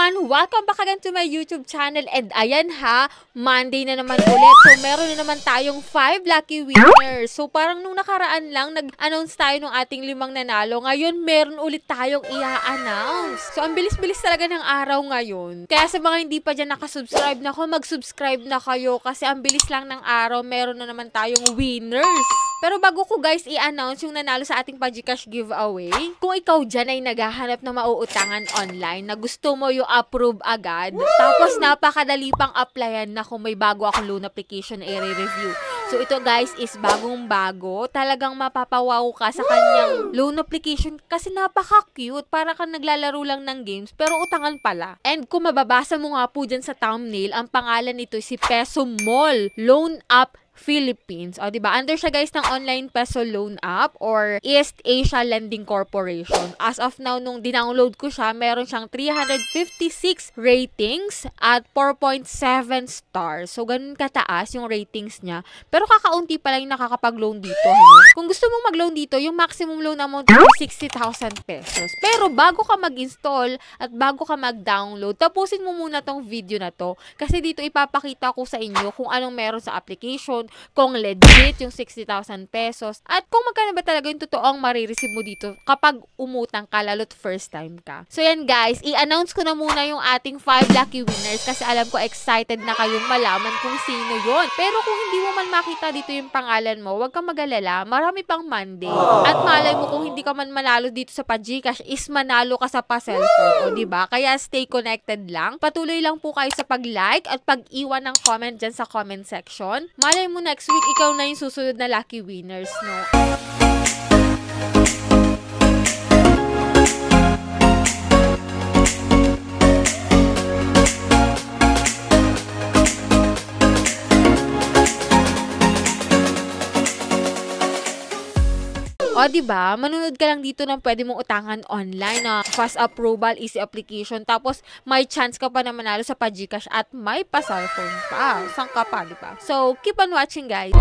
everyone! Welcome back again to my YouTube channel. And ayan ha, Monday na naman ulit. So meron na naman tayong 5 lucky winners. So parang nung nakaraan lang, nag-announce tayo ng ating 5 nanalo. Ngayon, meron ulit tayong i-announce. So ang bilis-bilis talaga ng araw ngayon. Kaya sa mga hindi pa dyan nakasubscribe na mag-subscribe na kayo. Kasi ang bilis lang ng araw, meron na naman tayong winners. Pero bago ko guys i-announce yung nanalo sa ating PajiCash giveaway, kung ikaw dyan ay naghahanap na mauutangan online na gusto mo yung approve agad, tapos napakadali pang applyan na kung may bago akong loan application na i-review. So ito guys is bagong-bago, talagang mapapawaw ka sa kanyang loan application kasi napaka-cute, para kang naglalaro lang ng games pero utangan pala. And kung mababasa mo nga po dyan sa thumbnail, ang pangalan nito si Peso Mall Loan App Philippines. O, diba? Under siya guys ng online peso loan app or East Asia Lending Corporation. As of now, nung dinownload ko siya, meron siyang 356 ratings at 4.7 stars. So, ganun kataas yung ratings niya. Pero kakaunti pa lang yung nakakapag-loan dito. Ano? Kung gusto mong mag-loan dito, yung maximum loan amount is 60,000 pesos. Pero bago ka mag-install at bago ka mag-download, tapusin mo muna tong video na to. Kasi dito ipapakita ko sa inyo kung anong meron sa application, kung legit yung 60,000 pesos, at kung magkano ba talaga yung totoong marireceive mo dito kapag umutang ka, lalo't first time ka. So yan guys, i-announce ko na muna yung ating 5 lucky winners kasi alam ko excited na kayong malaman kung sino yon. Pero kung hindi mo man makita dito yung pangalan mo, huwag kang mag-alala, marami pang Monday. At malay mo kung hindi ka man manalo dito sa PajiCash is manalo ka sa pa-cellphone, o diba? Kaya stay connected lang. Patuloy lang po kayo sa pag-like at pag-iwan ng comment dyan sa comment section. Malay mo next week, ikaw na yung susunod na lucky winners, no? O, diba? Manunod ka lang dito ng pwede mong utangan online na fast approval, easy application. Tapos, may chance ka pa na manalo sa PajiCash at may pa-cellphone pa. Saan ka pa, diba? So, keep on watching, guys.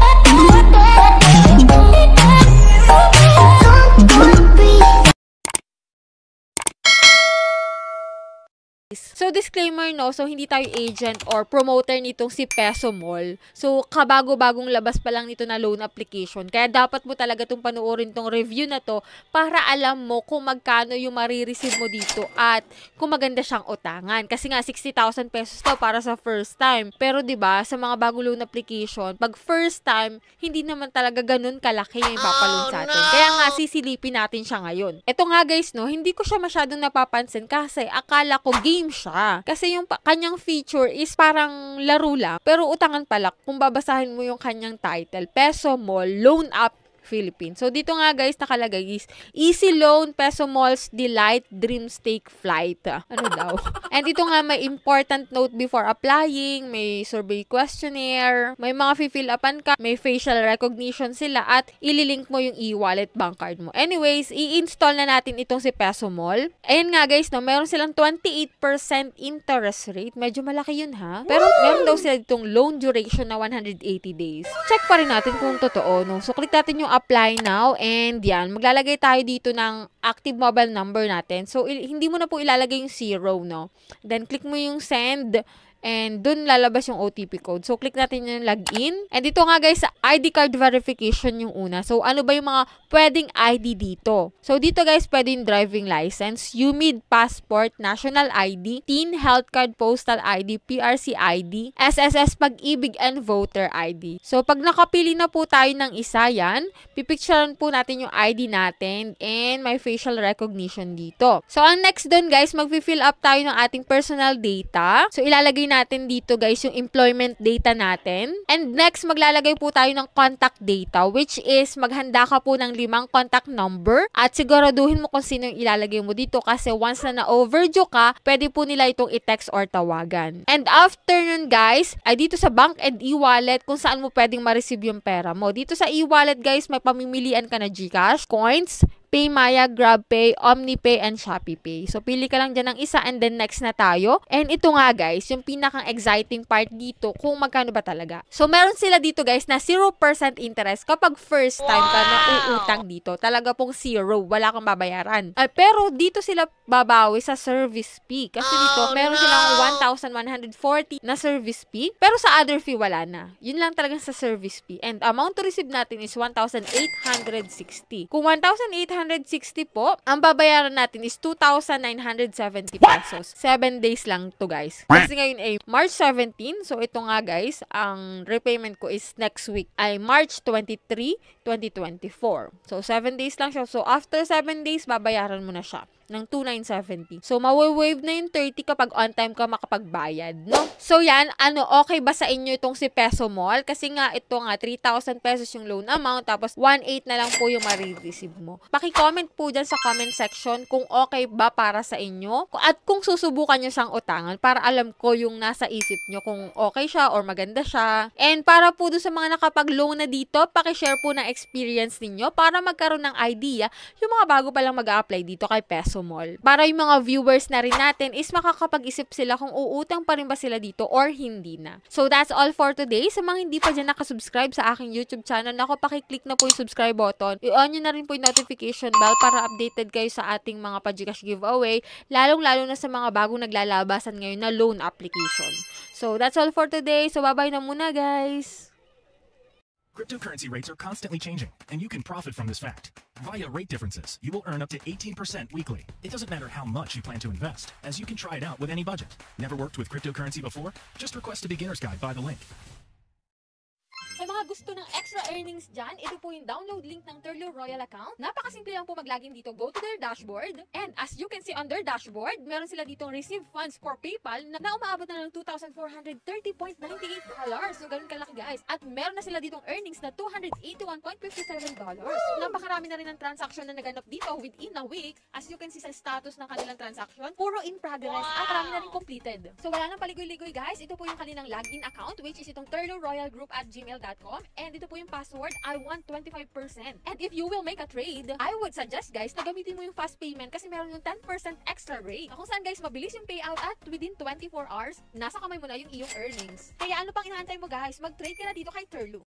So, disclaimer no, so hindi tayo agent or promoter nitong si Peso Mall. So, kabago-bagong labas pa lang nito na loan application. Kaya dapat mo talaga itong panoorin tong review na to para alam mo kung magkano yung marireceive mo dito at kung maganda siyang utangan. Kasi nga, 60,000 pesos to para sa first time. Pero 'di ba sa mga bagong loan application, pag first time, hindi naman talaga ganun kalaki yung ipapaloan sa atin. Kaya nga, sisilipin natin siya ngayon. Ito nga guys, no, hindi ko siya masyadong napapansin kasi akala ko game siya. Kasi yung kanyang feature is parang laro lang. Pero utangan pala kung babasahin mo yung kanyang title. Peso Mall Loan App Philippines. So, dito nga guys, nakalagay is Easy Loan, Peso Mall's Delight, Dream Stake Flight. Ano daw? And ito nga, may important note before applying, may survey questionnaire, may mga fill upan ka, may facial recognition sila, at ililink mo yung e-wallet bank card mo. Anyways, i-install na natin itong si Peso Mall. Ayan nga guys, no, meron silang 28% interest rate. Medyo malaki yun ha. Pero meron daw sila ditong loan duration na 180 days. Check pa rin natin kung totoo, no? So, click natin yung apply now, and yan, maglalagay tayo dito ng active mobile number natin. So, hindi mo na po ilalagay yung 0, no? Then, click mo yung send, and dun lalabas yung OTP code. So, click natin yung login. And dito nga guys, sa ID card verification yung una. So, ano ba yung mga pwedeng ID dito? So, dito guys, pwede yung driving license, UMID passport, national ID, teen health card, postal ID, PRC ID, SSS Pag-ibig, and voter ID. So, pag nakapili na po tayo ng isa yan, pipicturean po natin yung ID natin and may facial recognition dito. So, ang next dun guys, mag-fill up tayo ng ating personal data. So, ilalagay natin dito guys yung employment data natin. And next, maglalagay po tayo ng contact data, which is maghanda ka po ng 5 contact number at siguraduhin mo kung sino yung ilalagay mo dito kasi once na na-overdue ka, pwede po nila itong i-text or tawagan. And after nun guys, ay dito sa bank and e-wallet kung saan mo pwedeng ma-receive yung pera mo. Dito sa e-wallet guys, may pamimilian ka na GCash, coins, PayMaya, GrabPay, OmniPay, and ShopeePay. So, pili ka lang dyan ng isa and then next na tayo. And ito nga guys, yung pinakang exciting part dito kung magkano ba talaga. So, meron sila dito guys na 0% interest kapag first time ka na uutang dito. Talaga pong 0. Wala kang babayaran. Pero dito sila babawi sa service fee. Kasi dito, meron silang 1,140 na service fee. Pero sa other fee, wala na. Yun lang talaga sa service fee. And amount to receive natin is 1,860. Kung 1,860 po, ang babayaran natin is 2,970 pesos. 7 days lang to guys. Kasi ngayon ay March 17. So ito nga guys, ang repayment ko is next week ay March 23, 2024. So 7 days lang siya. So after 7 days, babayaran mo na siya ng 2,970. So, mawi-wave na yung 30 kapag on time ka makapagbayad, no? So, yan, okay ba sa inyo itong si Peso Mall? Kasi nga, ito nga, 3,000 pesos yung loan amount, tapos 1,800 na lang po yung ma-receive mo. Paki-comment po dyan sa comment section kung okay ba para sa inyo, at kung susubukan nyo siyang utangan, para alam ko yung nasa isip nyo kung okay siya or maganda siya. And para po doon sa mga nakapag-loan na dito, paki-share po ng experience ninyo para magkaroon ng idea yung mga bago palang mag-a-apply dito kay Peso Mall. Para yung mga viewers na rin natin is makakapag-isip sila kung uutang pa rin ba sila dito or hindi na. So that's all for today. Sa mga hindi pa dyan nakasubscribe sa aking YouTube channel, pakiclick na po yung subscribe button. I-on nyo na rin po yung notification bell para updated kayo sa ating mga Pagcash giveaway, lalong-lalo na sa mga bagong naglalabasan ngayon na loan application. So that's all for today. So bye-bye na muna guys! Cryptocurrency rates are constantly changing, and you can profit from this fact. Via rate differences, you will earn up to 18% weekly. It doesn't matter how much you plan to invest, as you can try it out with any budget. Never worked with cryptocurrency before? Just request a beginner's guide by the link. Sa mga gusto ng extra earnings dyan, ito po yung download link ng Turlo Royal account. Napakasimple lang po mag-login dito. Go to their dashboard. And as you can see on their dashboard, meron sila ditong receive funds for PayPal na umaabot na ng $2,430.98. So, ganun kalaki guys. At meron na sila ditong earnings na $281.57. Napakarami na rin ng transaction na naganap dito within a week. As you can see sa status ng kanilang transaction, puro in progress at marami na rin completed. So, wala nang paligoy-ligoy guys. Ito po yung kanilang login account, which is itong turloroyalgroup@gmail.com. And ito po yung password, I want 25%. And if you will make a trade, I would suggest guys na gamitin mo yung fast payment kasi meron yung 10% extra rate. Kung saan guys, mabilis yung payout at within 24 hours, nasa kamay mo na yung iyong earnings. Kaya ano pang inaantay mo guys? Mag-trade ka na dito kay Turlo.